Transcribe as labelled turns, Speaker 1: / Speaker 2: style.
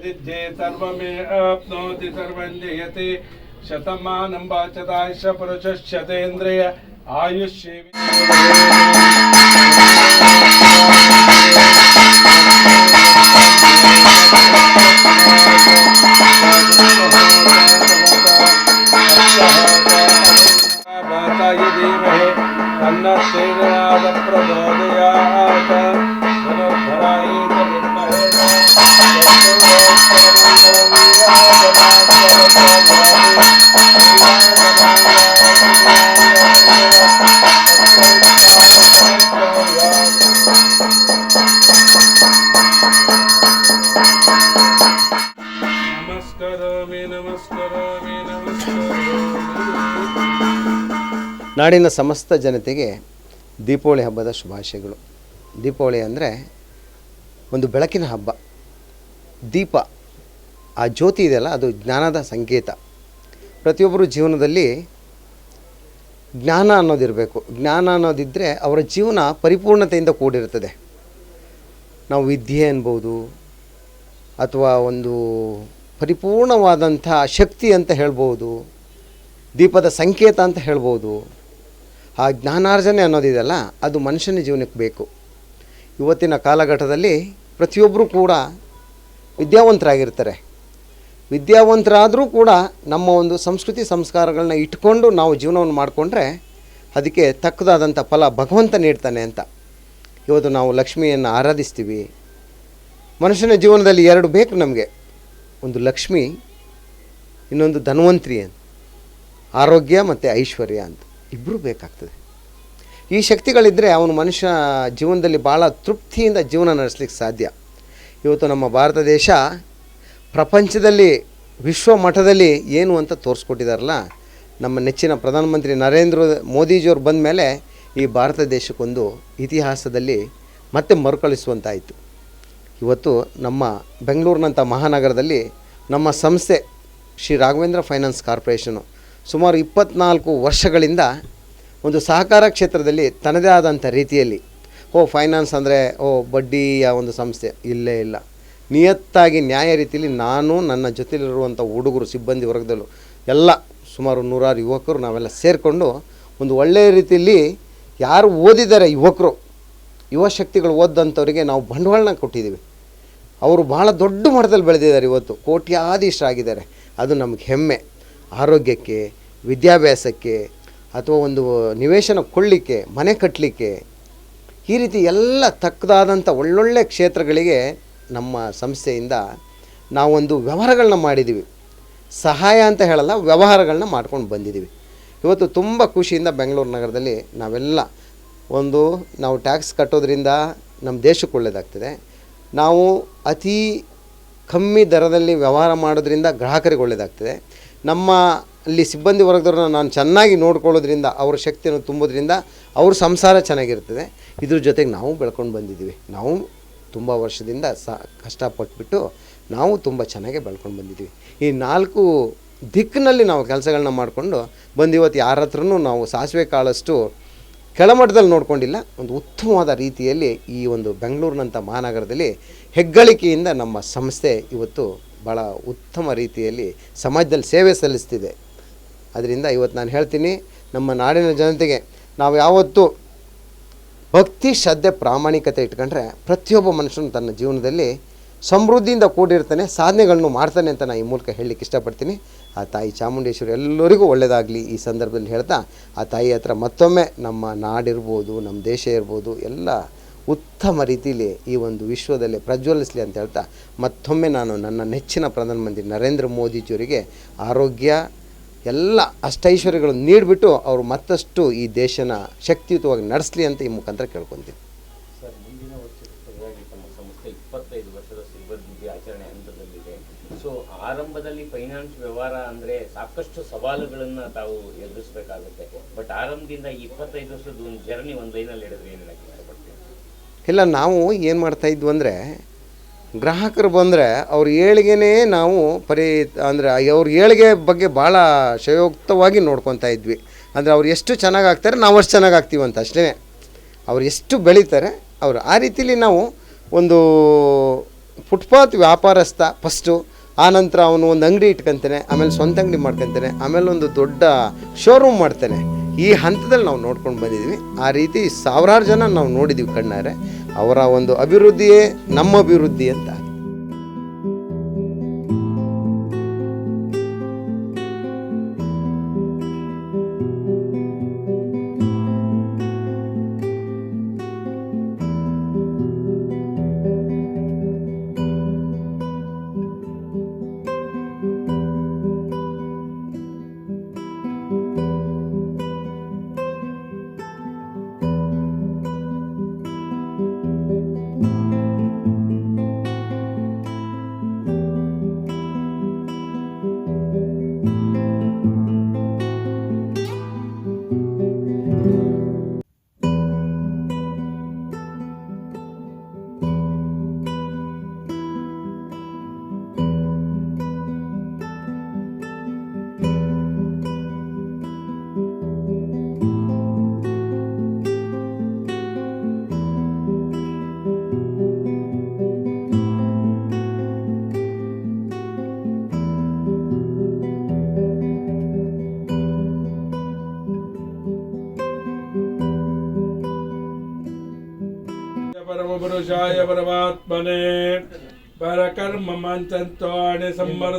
Speaker 1: यदिद्धे सर्वमे आप्नोति सर्वं जयते शतमानं वाचतायश पुरुषश्चतेन्द्रिय आयुष्ये धीमहि तन्नः प्रचोदयात् धनुर्धराय विद्महे
Speaker 2: ನಾಡಿನ ಸಮಸ್ತ ಜನತೆಗೆ ದೀಪಾವಳಿ ಹಬ್ಬದ ಶುಭಾಶಯಗಳು. ದೀಪಾವಳಿ ಅಂದರೆ ಒಂದು ಬೆಳಕಿನ ಹಬ್ಬ. ದೀಪ, ಆ ಜ್ಯೋತಿ ಇದೆಯಲ್ಲ, ಅದು ಜ್ಞಾನದ ಸಂಕೇತ. ಪ್ರತಿಯೊಬ್ಬರು ಜೀವನದಲ್ಲಿ ಜ್ಞಾನ ಅನ್ನೋದಿರಬೇಕು. ಜ್ಞಾನ ಅನ್ನೋದಿದ್ದರೆ ಅವರ ಜೀವನ ಪರಿಪೂರ್ಣತೆಯಿಂದ ಕೂಡಿರುತ್ತದೆ. ನಾವು ವಿದ್ಯೆ ಅನ್ಬೋದು, ಅಥವಾ ಒಂದು ಪರಿಪೂರ್ಣವಾದಂಥ ಶಕ್ತಿ ಅಂತ ಹೇಳ್ಬೋದು, ದೀಪದ ಸಂಕೇತ ಅಂತ ಹೇಳ್ಬೋದು. ಆ ಜ್ಞಾನಾರ್ಜನೆ ಅನ್ನೋದಿದೆಯಲ್ಲ, ಅದು ಮನುಷ್ಯನ ಜೀವನಕ್ಕೆ ಬೇಕು. ಇವತ್ತಿನ ಕಾಲಘಟ್ಟದಲ್ಲಿ ಪ್ರತಿಯೊಬ್ಬರೂ ಕೂಡ ವಿದ್ಯಾವಂತರಾಗಿರ್ತಾರೆ. ವಿದ್ಯಾವಂತರಾದರೂ ಕೂಡ ನಮ್ಮ ಒಂದು ಸಂಸ್ಕೃತಿ ಸಂಸ್ಕಾರಗಳನ್ನ ಇಟ್ಕೊಂಡು ನಾವು ಜೀವನವನ್ನು ಮಾಡಿಕೊಂಡ್ರೆ ಅದಕ್ಕೆ ತಕ್ಕದಾದಂಥ ಫಲ ಭಗವಂತ ನೀಡ್ತಾನೆ ಅಂತ. ಇವತ್ತು ನಾವು ಲಕ್ಷ್ಮಿಯನ್ನು ಆರಾಧಿಸ್ತೀವಿ. ಮನುಷ್ಯನ ಜೀವನದಲ್ಲಿ ಎರಡು ಬೇಕು ನಮಗೆ, ಒಂದು ಲಕ್ಷ್ಮಿ, ಇನ್ನೊಂದು ಧನ್ವಂತರಿ ಅಂತ, ಆರೋಗ್ಯ ಮತ್ತು ಐಶ್ವರ್ಯ ಅಂತ ಇಬ್ಬರೂ ಬೇಕಾಗ್ತದೆ. ಈ ಶಕ್ತಿಗಳಿದ್ದರೆ ಅವನು ಮನುಷ್ಯ ಜೀವನದಲ್ಲಿ ಭಾಳ ತೃಪ್ತಿಯಿಂದ ಜೀವನ ನಡೆಸಲಿಕ್ಕೆ ಸಾಧ್ಯ. ಇವತ್ತು ನಮ್ಮ ಭಾರತ ದೇಶ ಪ್ರಪಂಚದಲ್ಲಿ ವಿಶ್ವ ಮಟ್ಟದಲ್ಲಿ ಏನು ಅಂತ ತೋರಿಸ್ಕೊಟ್ಟಿದ್ದಾರಲ್ಲ, ನಮ್ಮ ನೆಚ್ಚಿನ ಪ್ರಧಾನಮಂತ್ರಿ ನರೇಂದ್ರ ಮೋದಿಜಿಯವ್ರು ಬಂದ ಮೇಲೆ ಈ ಭಾರತ ದೇಶಕ್ಕೊಂದು ಇತಿಹಾಸದಲ್ಲಿ ಮತ್ತೆ ಮರುಕಳಿಸುವಂತಾಯಿತು. ಇವತ್ತು ನಮ್ಮ ಬೆಂಗಳೂರಿನಂಥ ಮಹಾನಗರದಲ್ಲಿ ನಮ್ಮ ಸಂಸ್ಥೆ ಶ್ರೀ ರಾಘವೇಂದ್ರ ಫೈನಾನ್ಸ್ ಕಾರ್ಪೊರೇಷನು ಸುಮಾರು 24 ವರ್ಷಗಳಿಂದ ಒಂದು ಸಹಕಾರ ಕ್ಷೇತ್ರದಲ್ಲಿ ತನ್ನದೇ ಆದಂಥ ರೀತಿಯಲ್ಲಿ, ಫೈನಾನ್ಸ್ ಅಂದರೆ ಬಡ್ಡಿಯ ಒಂದು ಸಂಸ್ಥೆ ಇಲ್ಲೇ ಇಲ್ಲ, ನಿಯತ್ತಾಗಿ ನ್ಯಾಯ ರೀತಿಯಲ್ಲಿ ನಾನು ನನ್ನ ಜೊತೆಲಿರುವಂಥ ಹುಡುಗರು, ಸಿಬ್ಬಂದಿ ವರ್ಗದಲ್ಲೂ ಎಲ್ಲ ಸುಮಾರು 100 ಯುವಕರು ನಾವೆಲ್ಲ ಸೇರಿಕೊಂಡು ಒಂದು ಒಳ್ಳೆಯ ರೀತಿಯಲ್ಲಿ ಯಾರು ಓದಿದ್ದಾರೆ ಯುವಕರು, ಯುವಶಕ್ತಿಗಳು ಓದಂಥವರಿಗೆ ನಾವು ಬಂಡವಾಳನ ಕೊಟ್ಟಿದ್ದೀವಿ. ಅವರು ಭಾಳ ದೊಡ್ಡ ಮಟ್ಟದಲ್ಲಿ ಬೆಳೆದಿದ್ದಾರೆ. ಇವತ್ತು ಕೋಟ್ಯಾಧೀಶರಾಗಿದ್ದಾರೆ. ಅದು ನಮಗೆ ಹೆಮ್ಮೆ. ಆರೋಗ್ಯಕ್ಕೆ, ವಿದ್ಯಾಭ್ಯಾಸಕ್ಕೆ, ಅಥವಾ ಒಂದು ನಿವೇಶನ ಕೊಳ್ಳಿಕ್ಕೆ, ಮನೆ ಕಟ್ಟಲಿಕ್ಕೆ, ಈ ರೀತಿ ಎಲ್ಲ ತಕ್ಕದಾದಂಥ ಒಳ್ಳೊಳ್ಳೆ ಕ್ಷೇತ್ರಗಳಿಗೆ ನಮ್ಮ ಸಂಸ್ಥೆಯಿಂದ ನಾವೊಂದು ವ್ಯವಹಾರಗಳನ್ನ ಮಾಡಿದ್ದೀವಿ. ಸಹಾಯ ಅಂತ ಹೇಳಲ್ಲ, ವ್ಯವಹಾರಗಳನ್ನ ಮಾಡ್ಕೊಂಡು ಬಂದಿದ್ದೀವಿ. ಇವತ್ತು ತುಂಬ ಖುಷಿಯಿಂದ ಬೆಂಗಳೂರು ನಗರದಲ್ಲಿ ನಾವೆಲ್ಲ ನಾವು ಟ್ಯಾಕ್ಸ್ ಕಟ್ಟೋದ್ರಿಂದ ನಮ್ಮ ದೇಶಕ್ಕೆ ಒಳ್ಳೆಯದಾಗ್ತದೆ. ನಾವು ಅತಿ ಕಮ್ಮಿ ದರದಲ್ಲಿ ವ್ಯವಹಾರ ಮಾಡೋದ್ರಿಂದ ಗ್ರಾಹಕರಿಗೆ ಒಳ್ಳೆಯದಾಗ್ತದೆ. ನಮ್ಮ ಅಲ್ಲಿ ಸಿಬ್ಬಂದಿ ವರ್ಗದವ್ರನ್ನ ನಾನು ಚೆನ್ನಾಗಿ ನೋಡ್ಕೊಳ್ಳೋದ್ರಿಂದ, ಅವ್ರ ಶಕ್ತಿಯನ್ನು ತುಂಬೋದ್ರಿಂದ ಅವ್ರ ಸಂಸಾರ ಚೆನ್ನಾಗಿರ್ತದೆ. ಇದ್ರ ಜೊತೆಗೆ ನಾವು ಬೆಳ್ಕೊಂಡು ಬಂದಿದ್ದೀವಿ. ನಾವು ತುಂಬ ವರ್ಷದಿಂದ ಕಷ್ಟಪಟ್ಬಿಟ್ಟು ನಾವು ತುಂಬ ಚೆನ್ನಾಗೇ ಬೆಳ್ಕೊಂಡು ಬಂದಿದ್ದೀವಿ. ಈ 4 ದಿಕ್ಕಿನಲ್ಲಿ ನಾವು ಕೆಲಸಗಳನ್ನ ಮಾಡಿಕೊಂಡು ಇವತ್ತು ಯಾರ ಹತ್ರನೂ ನಾವು ಸಾಸಿವೆ ಕಾಳಷ್ಟು ಕೆಳಮಟ್ಟದಲ್ಲಿ ನೋಡ್ಕೊಂಡಿಲ್ಲ. ಒಂದು ಉತ್ತಮವಾದ ರೀತಿಯಲ್ಲಿ ಈ ಒಂದು ಬೆಂಗಳೂರಿನಂಥ ಮಹಾನಗರದಲ್ಲಿ ಹೆಗ್ಗಳಿಕೆಯಿಂದ ನಮ್ಮ ಸಂಸ್ಥೆ ಇವತ್ತು ಭಾಳ ಉತ್ತಮ ರೀತಿಯಲ್ಲಿ ಸಮಾಜದಲ್ಲಿ ಸೇವೆ ಸಲ್ಲಿಸ್ತಿದೆ. ಅದರಿಂದ ಇವತ್ತು ನಾನು ಹೇಳ್ತೀನಿ, ನಮ್ಮ ನಾಡಿನ ಜನತೆಗೆ ನಾವು ಯಾವತ್ತೂ ಭಕ್ತಿ, ಶ್ರದ್ಧೆ, ಪ್ರಾಮಾಣಿಕತೆ ಇಟ್ಕೊಂಡ್ರೆ ಪ್ರತಿಯೊಬ್ಬ ಮನುಷ್ಯನು ತನ್ನ ಜೀವನದಲ್ಲಿ ಸಮೃದ್ಧಿಯಿಂದ ಕೂಡಿರ್ತಾನೆ, ಸಾಧನೆಗಳನ್ನು ಮಾಡ್ತಾನೆ ಅಂತ ನಾನು ಈ ಮೂಲಕ ಹೇಳಲಿಕ್ಕೆ ಇಷ್ಟಪಡ್ತೀನಿ. ಆ ತಾಯಿ ಚಾಮುಂಡೇಶ್ವರಿ ಎಲ್ಲರಿಗೂ ಒಳ್ಳೆಯದಾಗಲಿ ಈ ಸಂದರ್ಭದಲ್ಲಿ ಹೇಳ್ತಾ, ಆ ತಾಯಿ ಹತ್ರ ಮತ್ತೊಮ್ಮೆ ನಮ್ಮ ನಾಡಿರ್ಬೋದು, ನಮ್ಮ ದೇಶ ಇರ್ಬೋದು, ಎಲ್ಲ ಉತ್ತಮ ರೀತಿಯಲ್ಲಿ ಈ ಒಂದು ವಿಶ್ವದಲ್ಲಿ ಪ್ರಜ್ವಲಿಸಲಿ ಅಂತ ಹೇಳ್ತಾ, ಮತ್ತೊಮ್ಮೆ ನಾನು ನನ್ನ ನೆಚ್ಚಿನ ಪ್ರಧಾನಮಂತ್ರಿ ನರೇಂದ್ರ ಮೋದಿಜಿಯವರಿಗೆ ಆರೋಗ್ಯ, ಎಲ್ಲ ಅಷ್ಟೈಶ್ವರ್ಯಗಳನ್ನು ನೀಡಿಬಿಟ್ಟು ಅವರು ಮತ್ತಷ್ಟು ಈ ದೇಶನ ಶಕ್ತಿಯುತವಾಗಿ ನಡೆಸಲಿ ಅಂತ ಈ ಮುಖಾಂತರ ಕೇಳ್ಕೊತೀನಿ.
Speaker 3: ಸರ್, ಮುಂದಿನ ವರ್ಷದ ಸಲುವಾಗಿ ತಮ್ಮ ಸಂಸ್ಥೆ 25 ವರ್ಷದ ಸಿಬ್ಬಂದಿ ಆಚರಣೆ ಹಂತದಲ್ಲಿದೆ. ಸೊ ಆರಂಭದಲ್ಲಿ ಫೈನಾನ್ಸ್ ವ್ಯವಹಾರ ಅಂದರೆ ಸಾಕಷ್ಟು ಸವಾಲುಗಳನ್ನು ತಾವು ಎದುರಿಸಬೇಕಾಗುತ್ತೆ. ಬಟ್ ಆರಂಭದಿಂದ 25 ವರ್ಷದ ಒಂದು ಜರ್ನಿ ಒಂದು ಲೈನಲ್ಲಿ ಹೇಳಿದ್ರೆ ಏನು ಹೇಳಕ್ಕೆ ಇಷ್ಟಪಡ್ತೀನಿ?
Speaker 2: ಇಲ್ಲ, ನಾವು ಏನು ಮಾಡ್ತಾಯಿದ್ವು ಅಂದರೆ, ಗ್ರಾಹಕರು ಬಂದರೆ ಅವ್ರ ಏಳಿಗೆನೇ ನಾವು ಅವ್ರ ಏಳಿಗೆ ಬಗ್ಗೆ ಭಾಳ ಶಯೋಕ್ತವಾಗಿ ನೋಡ್ಕೊತಾ ಇದ್ವಿ. ಅಂದರೆ ಅವ್ರು ಎಷ್ಟು ಚೆನ್ನಾಗಿ ಆಗ್ತಾರೆ, ನಾವು ಅಷ್ಟು ಚೆನ್ನಾಗಿ ಆಗ್ತೀವಂತ ಅಷ್ಟೇ. ಅವ್ರು ಎಷ್ಟು ಬೆಳೀತಾರೆ ಅವರು ಆ ರೀತಿಲಿ ನಾವು ಒಂದು ಫುಟ್ಪಾತ್ ವ್ಯಾಪಾರಸ್ಥ ಫಸ್ಟು, ಆನಂತರ ಅವನು ಒಂದು ಅಂಗಡಿ ಇಟ್ಕೊತಾನೆ, ಆಮೇಲೆ ಸ್ವಂತ ಅಂಗಡಿ ಮಾಡ್ಕೊತಾನೆ, ಆಮೇಲೆ ಒಂದು ದೊಡ್ಡ ಶೋರೂಮ್ ಮಾಡ್ತಾನೆ. ಈ ಹಂತದಲ್ಲಿ ನಾವು ನೋಡ್ಕೊಂಡು ಬಂದಿದ್ದೀವಿ. ಆ ರೀತಿ ಸಾವಿರಾರು ಜನ ನಾವು ನೋಡಿದ್ದೀವಿ ಕಣ್ಣಾರೆ. ಅವರ ಒಂದು ಅಭಿವೃದ್ಧಿಯೇ ನಮ್ಮ ಅಭಿವೃದ್ಧಿ ಅಂತ.
Speaker 1: परमपुरुषाय परमात्मने परकर्म मंचन्त्वाणि संवर